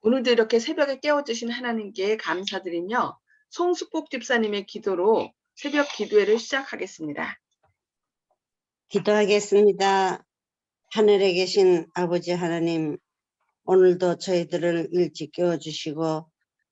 오늘도 이렇게 새벽에 깨워주신 하나님께 감사드리며 송숙복 집사님의 기도로 새벽 기도회를 시작하겠습니다. 기도하겠습니다. 하늘에 계신 아버지 하나님, 오늘도 저희들을 일찍 깨워주시고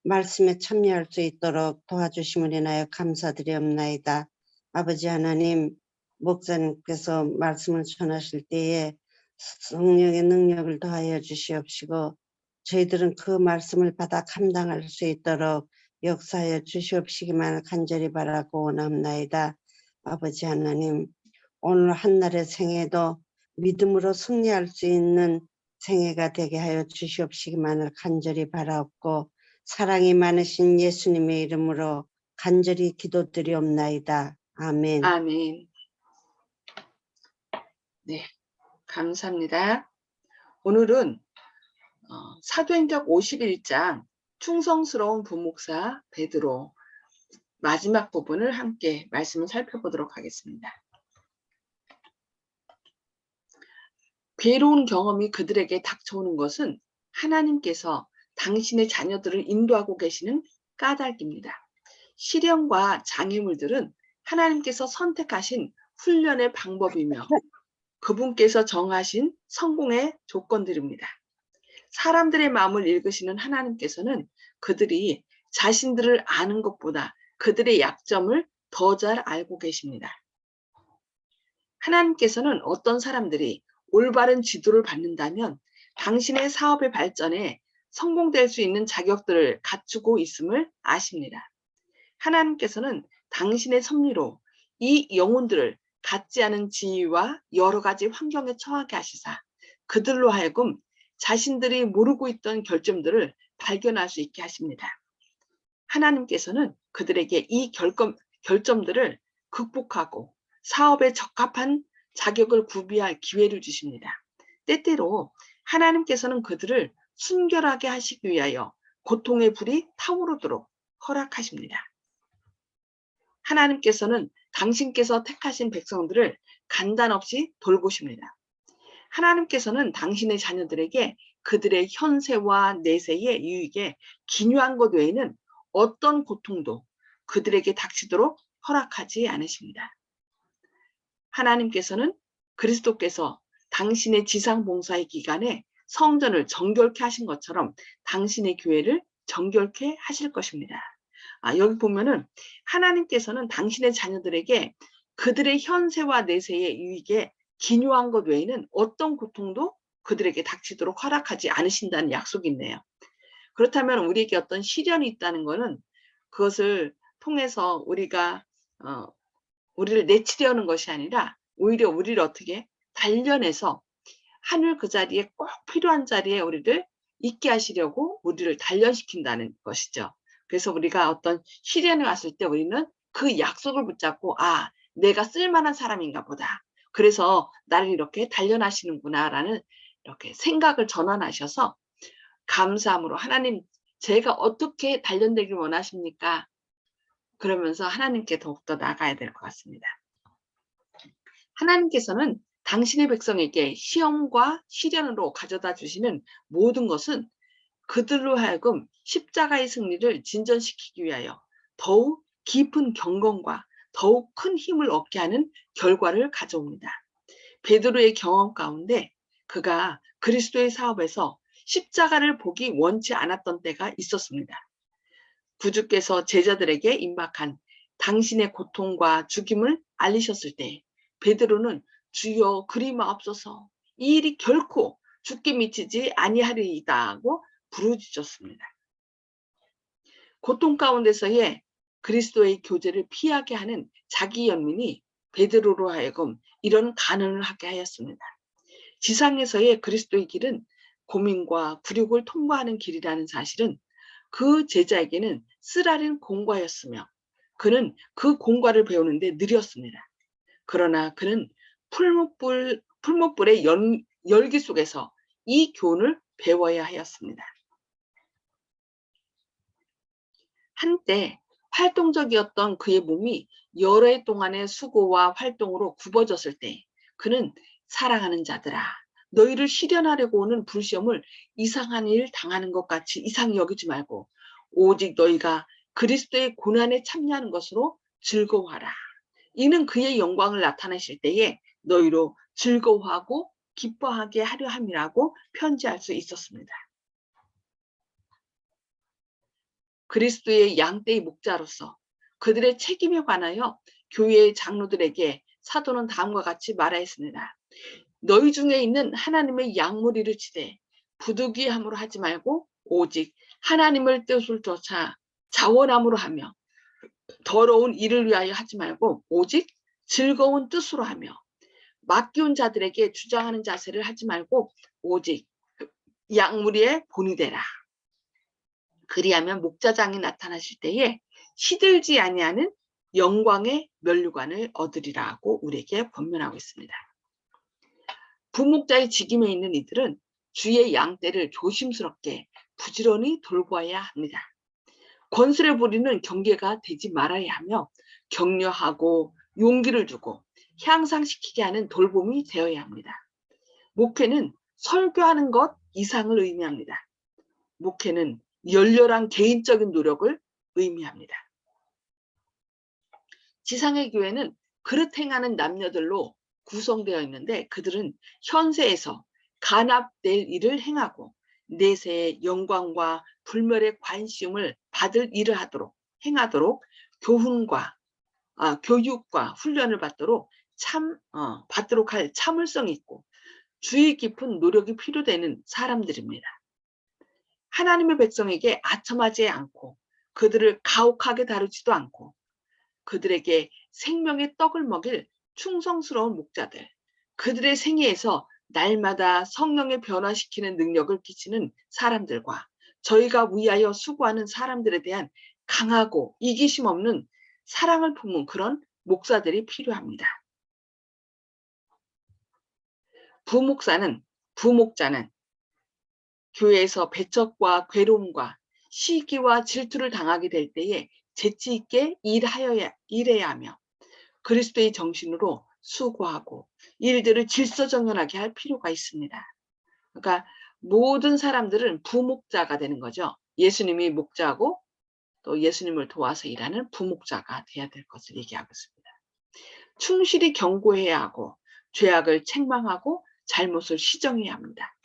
말씀에 참여할 수 있도록 도와주심을 인하여 감사드리옵나이다. 아버지 하나님, 목사님께서 말씀을 전하실 때에 성령의 능력을 더하여 주시옵시고 저희들은 그 말씀을 받아 감당할 수 있도록 역사하여 주시옵시기만 간절히 바라고 원합나이다. 아버지 하나님, 오늘 한날의 생애도 믿음으로 승리할 수 있는 생애가 되게 하여 주시옵시기만을 간절히 바라옵고 사랑이 많으신 예수님의 이름으로 간절히 기도드리옵나이다. 아멘. 아멘. 네, 감사합니다. 오늘은 사도행전 51장 충성스러운 부목사 베드로 마지막 부분을 함께 말씀을 살펴보도록 하겠습니다. 괴로운 경험이 그들에게 닥쳐오는 것은 하나님께서 당신의 자녀들을 인도하고 계시는 까닭입니다. 시련과 장애물들은 하나님께서 선택하신 훈련의 방법이며 그분께서 정하신 성공의 조건들입니다. 사람들의 마음을 읽으시는 하나님께서는 그들이 자신들을 아는 것보다 그들의 약점을 더 잘 알고 계십니다. 하나님께서는 어떤 사람들이 올바른 지도를 받는다면 당신의 사업의 발전에 성공될 수 있는 자격들을 갖추고 있음을 아십니다. 하나님께서는 당신의 섭리로 이 영혼들을 갖지 않은 지위와 여러 가지 환경에 처하게 하시사 그들로 하여금 자신들이 모르고 있던 결점들을 발견할 수 있게 하십니다. 하나님께서는 그들에게 이 결점들을 극복하고 사업에 적합한 자격을 구비할 기회를 주십니다. 때때로 하나님께서는 그들을 순결하게 하시기 위하여 고통의 불이 타오르도록 허락하십니다. 하나님께서는 당신께서 택하신 백성들을 간단 없이 돌보십니다. 하나님께서는 당신의 자녀들에게 그들의 현세와 내세의 유익에 기묘한 것 외에는 어떤 고통도 그들에게 닥치도록 허락하지 않으십니다. 하나님께서는 그리스도께서 당신의 지상 봉사의 기간에 성전을 정결케 하신 것처럼 당신의 교회를 정결케 하실 것입니다. 여기 보면은 하나님께서는 당신의 자녀들에게 그들의 현세와 내세의 유익에 기묘한 것 외에는 어떤 고통도 그들에게 닥치도록 허락하지 않으신다는 약속이 있네요. 그렇다면 우리에게 어떤 시련이 있다는 것은 그것을 통해서 우리가 우리를 내치려는 것이 아니라 오히려 우리를 어떻게 단련해서 하늘 그 자리에 꼭 필요한 자리에 우리를 있게 하시려고 우리를 단련시킨다는 것이죠. 그래서 우리가 어떤 시련이 왔을 때 우리는 그 약속을 붙잡고 내가 쓸만한 사람인가 보다. 그래서 나를 이렇게 단련하시는구나 라는 이렇게 생각을 전환하셔서 감사함으로 하나님 제가 어떻게 단련되길 원하십니까? 그러면서 하나님께 더욱더 나가야 될 것 같습니다. 하나님께서는 당신의 백성에게 시험과 시련으로 가져다 주시는 모든 것은 그들로 하여금 십자가의 승리를 진전시키기 위하여 더욱 깊은 경건과 더욱 큰 힘을 얻게 하는 결과를 가져옵니다. 베드로의 경험 가운데 그가 그리스도의 사업에서 십자가를 보기 원치 않았던 때가 있었습니다. 구주께서 제자들에게 임박한 당신의 고통과 죽임을 알리셨을 때 베드로는 주여 그리 마옵소서 이 일이 결코 죽게 미치지 아니하리이다 하고 부르짖었습니다. 고통 가운데서의 그리스도의 교제를 피하게 하는 자기 연민이 베드로로 하여금 이런 간언을 하게 하였습니다. 지상에서의 그리스도의 길은 고민과 굴욕을 통과하는 길이라는 사실은 그 제자에게는 쓰라린 공과였으며 그는 그 공과를 배우는데 느렸습니다. 그러나 그는 풀무불의 열기 속에서 이 교훈을 배워야 하였습니다. 한때 활동적이었던 그의 몸이 여러 해 동안의 수고와 활동으로 굽어졌을 때 그는 사랑하는 자들아 너희를 시련하려고 오는 불시험을 이상한 일 당하는 것 같이 이상히 여기지 말고 오직 너희가 그리스도의 고난에 참여하는 것으로 즐거워하라. 이는 그의 영광을 나타내실 때에 너희로 즐거워하고 기뻐하게 하려 함이라고 편지할 수 있었습니다. 그리스도의 양떼의 목자로서 그들의 책임에 관하여 교회의 장로들에게 사도는 다음과 같이 말하였습니다. 너희 중에 있는 하나님의 양무리를 치되 부득이함으로 하지 말고 오직 하나님을 뜻을 쫓아 자원함으로 하며 더러운 일을 위하여 하지 말고 오직 즐거운 뜻으로 하며 맡기운 자들에게 주장하는 자세를 하지 말고 오직 양무리의 본이 되라. 그리하면 목자장이 나타나실 때에 시들지 아니하는 영광의 면류관을 얻으리라고 우리에게 권면하고 있습니다. 부목자의 직임에 있는 이들은 주의 양떼를 조심스럽게 부지런히 돌보아야 합니다. 권세를 부리는 경계가 되지 말아야 하며 격려하고 용기를 주고 향상시키게 하는 돌봄이 되어야 합니다. 목회는 설교하는 것 이상을 의미합니다. 목회는 열렬한 개인적인 노력을 의미합니다. 지상의 교회는 그릇 행하는 남녀들로 구성되어 있는데 그들은 현세에서 간합될 일을 행하고 내세의 영광과 불멸의 관심을 받을 일을 행하도록 교육과 훈련을 받도록 받도록 할 참을성이 있고 주의 깊은 노력이 필요되는 사람들입니다. 하나님의 백성에게 아첨하지 않고 그들을 가혹하게 다루지도 않고 그들에게 생명의 떡을 먹일 충성스러운 목자들, 그들의 생애에서 날마다 성령의 변화시키는 능력을 끼치는 사람들과 저희가 위하여 수고하는 사람들에 대한 강하고 이기심 없는 사랑을 품은 그런 목사들이 필요합니다. 부목자는 교회에서 배척과 괴로움과 시기와 질투를 당하게 될 때에 재치 있게 일해야 하며 그리스도의 정신으로 수고하고 일들을 질서정연하게 할 필요가 있습니다. 그러니까 모든 사람들은 부목자가 되는 거죠. 예수님이 목자고 또 예수님을 도와서 일하는 부목자가 돼야 될 것을 얘기하고 있습니다. 충실히 경고해야 하고 죄악을 책망하고 잘못을 시정해야 합니다.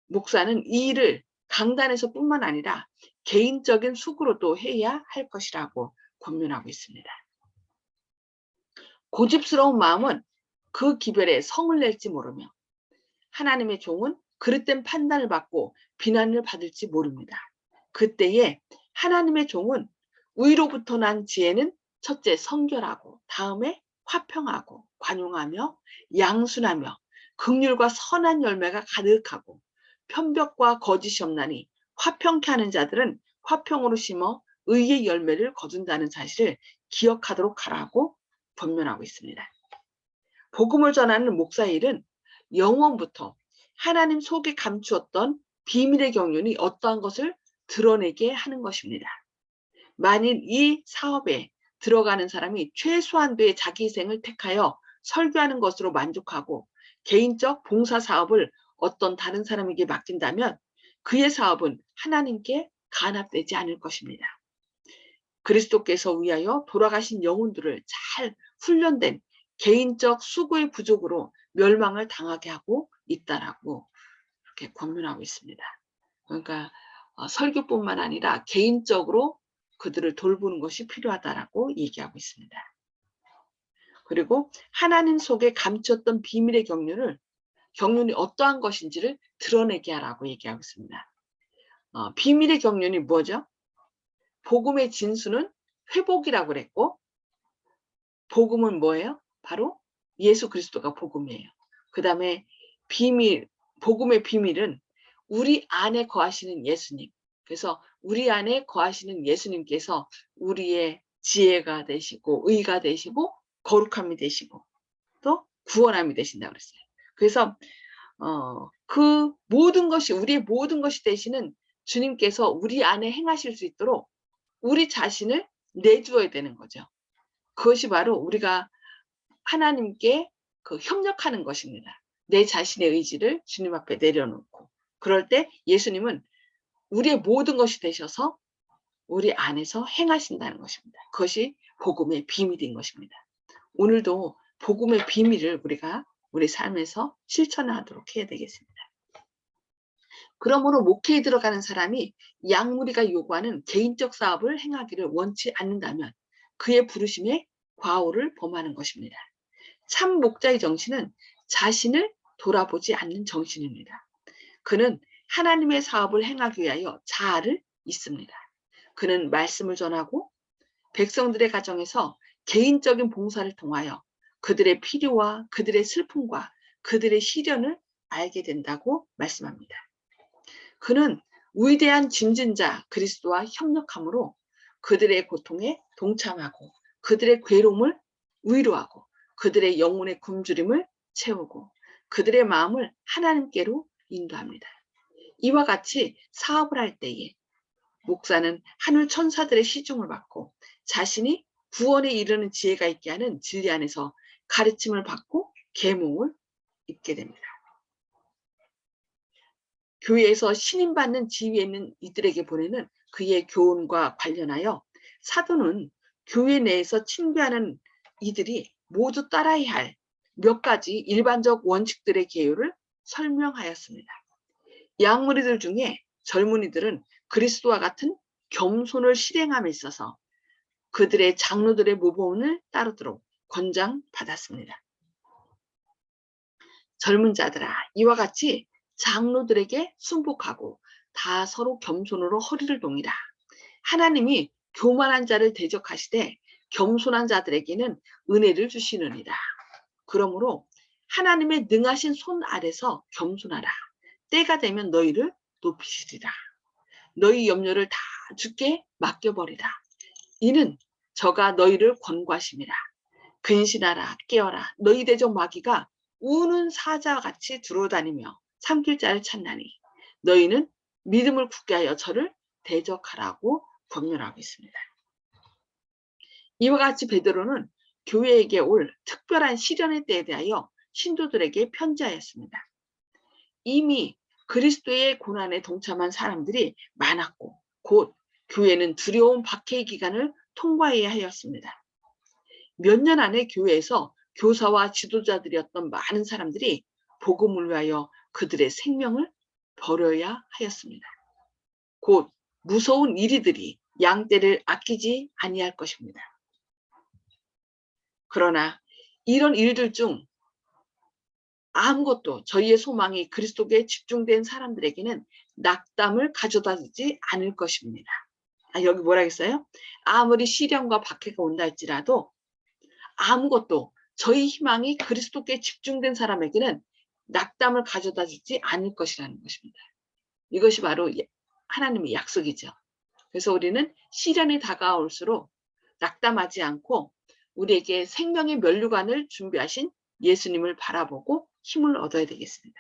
목사는 이 일을 강단에서 뿐만 아니라 개인적인 수고로도 해야 할 것이라고 권면하고 있습니다. 고집스러운 마음은 그 기별에 성을 낼지 모르며 하나님의 종은 그릇된 판단을 받고 비난을 받을지 모릅니다. 그때에 하나님의 종은 위로부터 난 지혜는 첫째 성결하고 다음에 화평하고 관용하며 양순하며 긍휼과 선한 열매가 가득하고 편벽과 거짓이 없나니 화평케 하는 자들은 화평으로 심어 의의 열매를 거둔다는 사실을 기억하도록 하라고 권면하고 있습니다. 복음을 전하는 목사의 일은 영원부터 하나님 속에 감추었던 비밀의 경륜이 어떠한 것을 드러내게 하는 것입니다. 만일 이 사업에 들어가는 사람이 최소한도의 자기 희생을 택하여 설교하는 것으로 만족하고 개인적 봉사 사업을 어떤 다른 사람에게 맡긴다면 그의 사업은 하나님께 간합되지 않을 것입니다. 그리스도께서 위하여 돌아가신 영혼들을 잘 훈련된 개인적 수고의 부족으로 멸망을 당하게 하고 있다라고 이렇게 권면하고 있습니다. 그러니까 설교뿐만 아니라 개인적으로 그들을 돌보는 것이 필요하다라고 얘기하고 있습니다. 그리고 하나님 속에 감췄던 비밀의 경륜이 어떠한 것인지를 드러내게 하라고 얘기하고 있습니다. 비밀의 경륜이 뭐죠? 복음의 진수는 회복이라고 그랬고 복음은 뭐예요? 바로 예수 그리스도가 복음이에요. 그 다음에 복음의 비밀은 우리 안에 거하시는 예수님. 그래서 우리 안에 거하시는 예수님께서 우리의 지혜가 되시고 의가 되시고 거룩함이 되시고 또 구원함이 되신다고 그랬어요. 그래서 그 모든 것이 우리의 모든 것이 되시는 주님께서 우리 안에 행하실 수 있도록 우리 자신을 내주어야 되는 거죠. 그것이 바로 우리가 하나님께 협력하는 것입니다. 내 자신의 의지를 주님 앞에 내려놓고, 그럴 때 예수님은 우리의 모든 것이 되셔서 우리 안에서 행하신다는 것입니다. 그것이 복음의 비밀인 것입니다. 오늘도 복음의 비밀을 우리가 우리 삶에서 실천하도록 해야 되겠습니다. 그러므로 목회에 들어가는 사람이 양무리가 요구하는 개인적 사업을 행하기를 원치 않는다면 그의 부르심에 과오를 범하는 것입니다. 참 목자의 정신은 자신을 돌아보지 않는 정신입니다. 그는 하나님의 사업을 행하기 위하여 자아를 있습니다. 그는 말씀을 전하고 백성들의 가정에서 개인적인 봉사를 통하여 그들의 필요와 그들의 슬픔과 그들의 시련을 알게 된다고 말씀합니다. 그는 위대한 짐진자 그리스도와 협력함으로 그들의 고통에 동참하고 그들의 괴로움을 위로하고 그들의 영혼의 굶주림을 채우고 그들의 마음을 하나님께로 인도합니다. 이와 같이 사업을 할 때에 목사는 하늘 천사들의 시중을 받고 자신이 구원에 이르는 지혜가 있게 하는 진리 안에서 가르침을 받고 계몽을 입게 됩니다. 교회에서 신임받는 지위에 있는 이들에게 보내는 그의 교훈과 관련하여 사도는 교회 내에서 친교하는 이들이 모두 따라야 할 몇 가지 일반적 원칙들의 개요를 설명하였습니다. 양무리들 중에 젊은이들은 그리스도와 같은 겸손을 실행함에 있어서 그들의 장로들의 모범을 따르도록 권장받았습니다. 젊은 자들아, 이와 같이 장로들에게 순복하고 다 서로 겸손으로 허리를 동이라. 하나님이 교만한 자를 대적하시되 겸손한 자들에게는 은혜를 주시느니라. 그러므로 하나님의 능하신 손 아래서 겸손하라. 때가 되면 너희를 높이시리라. 너희 염려를 다 주께 맡겨버리라. 이는 저가 너희를 권고하심이라. 근신하라, 깨어라. 너희 대적 마귀가 우는 사자같이 두루다니며 삼킬 자를 찾나니 너희는 믿음을 굳게 하여 저를 대적하라고 권면하고 있습니다. 이와 같이 베드로는 교회에게 올 특별한 시련의 때에 대하여 신도들에게 편지하였습니다. 이미 그리스도의 고난에 동참한 사람들이 많았고 곧 교회는 두려운 박해의 기간을 통과해야 하였습니다. 몇 년 안에 교회에서 교사와 지도자들이었던 많은 사람들이 복음을 위하여 그들의 생명을 버려야 하였습니다. 곧 무서운 이리들이 양떼를 아끼지 아니할 것입니다. 그러나 이런 일들 중 아무것도 저희의 소망이 그리스도께 집중된 사람들에게는 낙담을 가져다주지 않을 것입니다. 여기 뭐라 했어요? 아무리 시련과 박해가 온다 할지라도 아무것도 저희 희망이 그리스도께 집중된 사람에게는 낙담을 가져다주지 않을 것이라는 것입니다. 이것이 바로 하나님의 약속이죠. 그래서 우리는 시련이 다가올수록 낙담하지 않고 우리에게 생명의 면류관을 준비하신 예수님을 바라보고 힘을 얻어야 되겠습니다.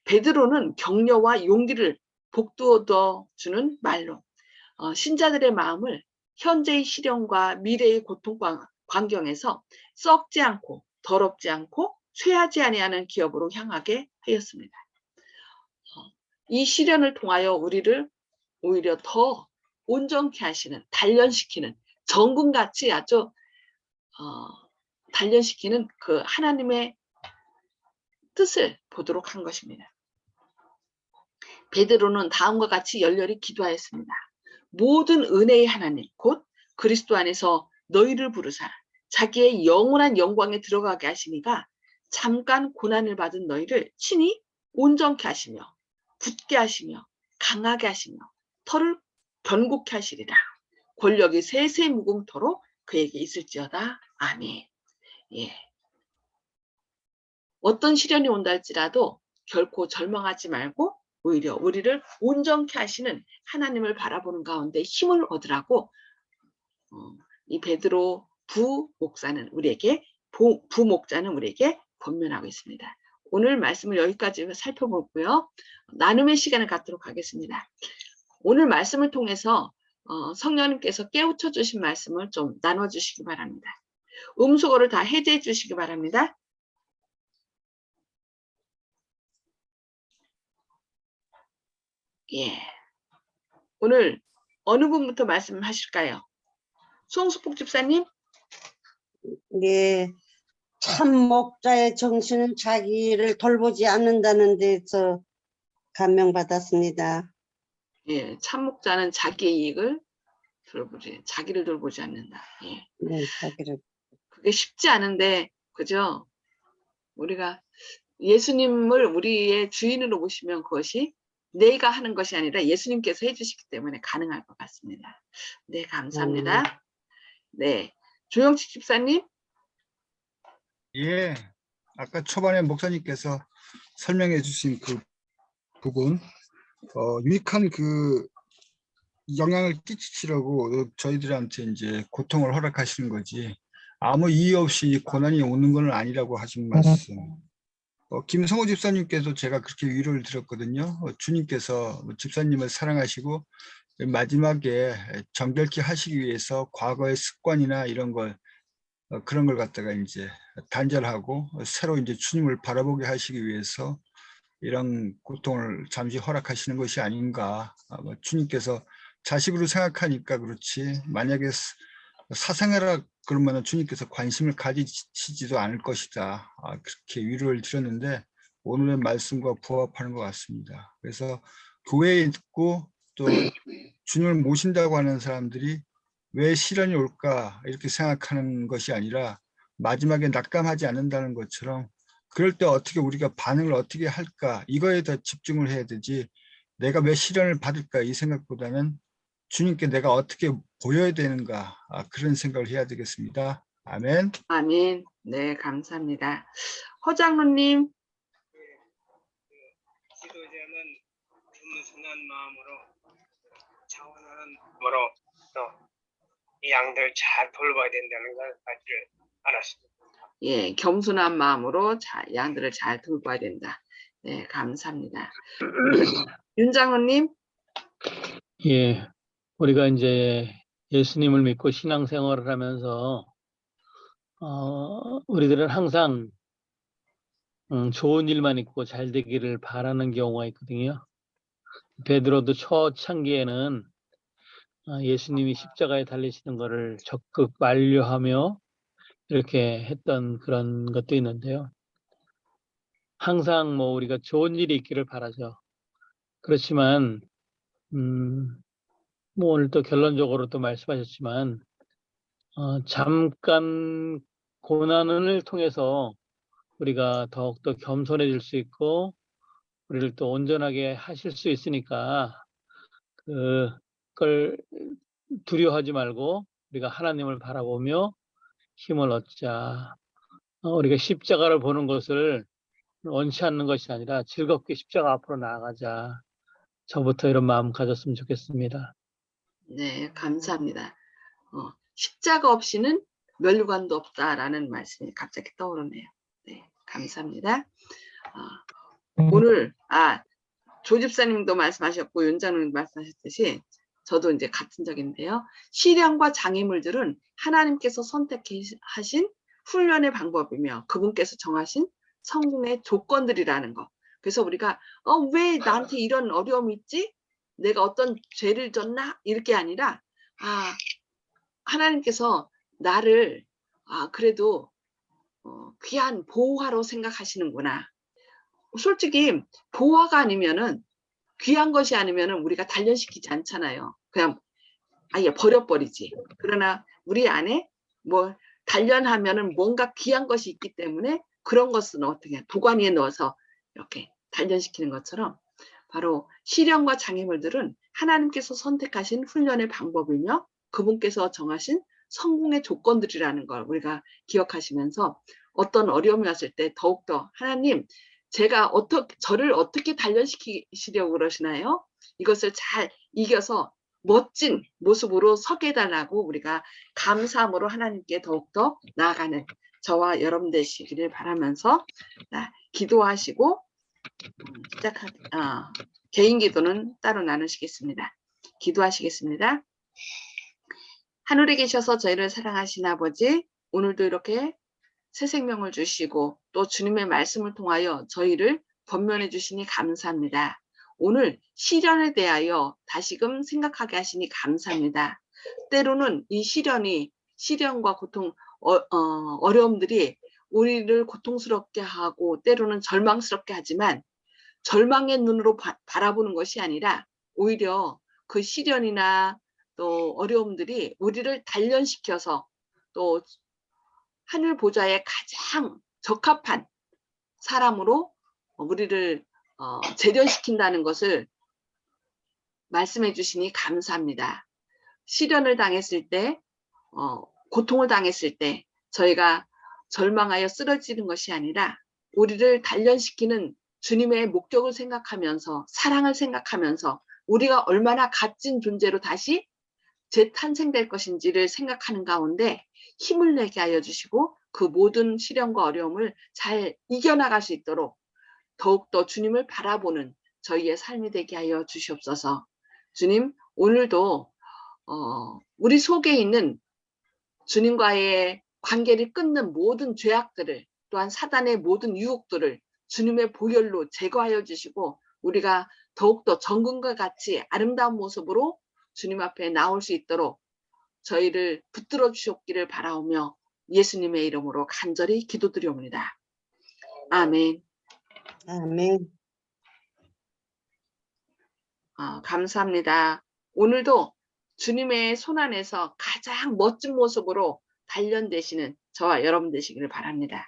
베드로는 격려와 용기를 북돋워 주는 말로 신자들의 마음을 현재의 시련과 미래의 고통 광경에서 썩지 않고 더럽지 않고 쇠하지 아니하는 기업으로 향하게 하였습니다. 이 시련을 통하여 우리를 오히려 더 온전케 하시는, 단련시키는, 정금같이 아주 단련시키는 그 하나님의 뜻을 보도록 한 것입니다. 베드로는 다음과 같이 열렬히 기도하였습니다. 모든 은혜의 하나님 곧 그리스도 안에서 너희를 부르사 자기의 영원한 영광에 들어가게 하시니가 잠깐 고난을 받은 너희를 친히 온전케 하시며 굳게 하시며 강하게 하시며 터를 견고케 하시리라. 권력이 세세 무궁토록 그에게 있을지어다. 아멘. 예. 어떤 시련이 온다 할지라도 결코 절망하지 말고 오히려 우리를 온전케 하시는 하나님을 바라보는 가운데 힘을 얻으라고 이 베드로 부목자는 우리에게 권면하고 있습니다. 오늘 말씀을 여기까지 살펴보고요. 나눔의 시간을 갖도록 하겠습니다. 오늘 말씀을 통해서 성령님께서 깨우쳐 주신 말씀을 좀 나눠주시기 바랍니다. 음소거를 다 해제해 주시기 바랍니다. 예. 오늘 어느 분부터 말씀하실까요? 송수폭 집사님? 예, 참 목자의 정신은 자기를 돌보지 않는다는 데서 감명받았습니다. 예, 참목자는 자기의 이익을 자기를 돌보지 않는다. 예. 네, 자기를. 그게 쉽지 않은데, 그죠? 우리가 예수님을 우리의 주인으로 모시면 그것이 내가 하는 것이 아니라 예수님께서 해주시기 때문에 가능할 것 같습니다. 네, 감사합니다. 네, 조영치 집사님? 예, 아까 초반에 목사님께서 설명해 주신 그 부분, 유익한 그 영향을 끼치려고 저희들한테 이제 고통을 허락하시는 거지, 아무 이유 없이 고난이 오는 건 아니라고 하신 말씀. 김성호 집사님께도 제가 그렇게 위로를 드렸거든요. 주님께서 집사님을 사랑하시고 마지막에 정결케 하시기 위해서 과거의 습관이나 이런 걸 그런 걸 갖다가 이제 단절하고 새로 이제 주님을 바라보게 하시기 위해서 이런 고통을 잠시 허락하시는 것이 아닌가. 주님께서 자식으로 생각하니까 그렇지, 만약에 사상해라 그러면 주님께서 관심을 가지시지도 않을 것이다. 그렇게 위로를 드렸는데 오늘의 말씀과 부합하는 것 같습니다. 그래서 교회에 있고 또 주님을 모신다고 하는 사람들이 왜 시련이 올까 이렇게 생각하는 것이 아니라 마지막에 낙감하지 않는다는 것처럼 그럴 때 어떻게 우리가 반응을 어떻게 할까, 이거에 더 집중을 해야 되지, 내가 왜 시련을 받을까 이 생각보다는 주님께 내가 어떻게 보여야 되는가, 그런 생각을 해야 되겠습니다. 아멘. 아멘. 네, 감사합니다. 허장로님? 지도자는 겸손한 마음으로 자원하는 마음으로 또 이 양들 잘 돌봐야 된다는 걸 사실을 알았습니다. 예, 겸손한 마음으로 양들을 잘 돌봐야 된다. 네, 감사합니다. 윤장로님? 예, 우리가 이제 예수님을 믿고 신앙생활을 하면서 우리들은 항상 좋은 일만 있고 잘 되기를 바라는 경우가 있거든요. 베드로도 초창기에는 예수님이 십자가에 달리시는 것을 적극 만류하며 이렇게 했던 그런 것도 있는데요. 항상 뭐 우리가 좋은 일이 있기를 바라죠. 그렇지만 뭐 오늘 또 결론적으로 또 말씀하셨지만 잠깐 고난을 통해서 우리가 더욱더 겸손해질 수 있고 우리를 또 온전하게 하실 수 있으니까 그걸 두려워하지 말고 우리가 하나님을 바라보며 힘을 얻자. 우리가 십자가를 보는 것을 원치 않는 것이 아니라 즐겁게 십자가 앞으로 나아가자. 저부터 이런 마음 가졌으면 좋겠습니다. 네, 감사합니다. 십자가 없이는 면류관도 없다라는 말씀이 갑자기 떠오르네요. 네, 감사합니다. 오늘 조 집사님도 말씀하셨고 윤장님도 말씀하셨듯이 저도 이제 같은 적인데요. 시련과 장애물들은 하나님께서 선택하신 훈련의 방법이며 그분께서 정하신 성공의 조건들이라는 거. 그래서 우리가 왜 나한테 이런 어려움이 있지? 내가 어떤 죄를 졌나? 이렇게 아니라 하나님께서 나를 그래도 귀한 보화로 생각하시는구나. 솔직히 보화가 아니면은 귀한 것이 아니면은 우리가 단련시키지 않잖아요. 그냥 아예 버려버리지. 그러나 우리 안에 뭐 단련하면은 뭔가 귀한 것이 있기 때문에 그런 것은 어떻게 보관위에 넣어서 이렇게 단련시키는 것처럼 바로 시련과 장애물들은 하나님께서 선택하신 훈련의 방법이며 그분께서 정하신 성공의 조건들이라는 걸 우리가 기억하시면서 어떤 어려움이 왔을 때 더욱더 하나님 저를 어떻게 단련시키시려고 그러시나요? 이것을 잘 이겨서 멋진 모습으로 서게 해달라고 우리가 감사함으로 하나님께 더욱더 나아가는 저와 여러분 되시기를 바라면서 기도하시고 개인 기도는 따로 나누시겠습니다. 기도하시겠습니다. 하늘에 계셔서 저희를 사랑하신 아버지, 오늘도 이렇게 새 생명을 주시고 또 주님의 말씀을 통하여 저희를 권면해 주시니 감사합니다. 오늘 시련에 대하여 다시금 생각하게 하시니 감사합니다. 때로는 이 시련과 고통, 어려움들이 우리를 고통스럽게 하고 때로는 절망스럽게 하지만 절망의 눈으로 바라보는 것이 아니라 오히려 그 시련이나 또 어려움들이 우리를 단련시켜서 또 하늘 보좌에 가장 적합한 사람으로 우리를 재련시킨다는 것을 말씀해 주시니 감사합니다. 시련을 당했을 때, 고통을 당했을 때 저희가 절망하여 쓰러지는 것이 아니라 우리를 단련시키는 주님의 목적을 생각하면서 사랑을 생각하면서 우리가 얼마나 값진 존재로 다시 재탄생될 것인지를 생각하는 가운데 힘을 내게 하여 주시고 그 모든 시련과 어려움을 잘 이겨나갈 수 있도록 더욱더 주님을 바라보는 저희의 삶이 되게 하여 주시옵소서. 주님, 오늘도 우리 속에 있는 주님과의 관계를 끊는 모든 죄악들을 또한 사단의 모든 유혹들을 주님의 보혈로 제거하여 주시고 우리가 더욱더 정금과 같이 아름다운 모습으로 주님 앞에 나올 수 있도록 저희를 붙들어 주셨기를 바라오며 예수님의 이름으로 간절히 기도드리옵니다. 아멘. 아멘. 감사합니다. 오늘도 주님의 손 안에서 가장 멋진 모습으로 단련되시는 저와 여러분 되시기를 바랍니다.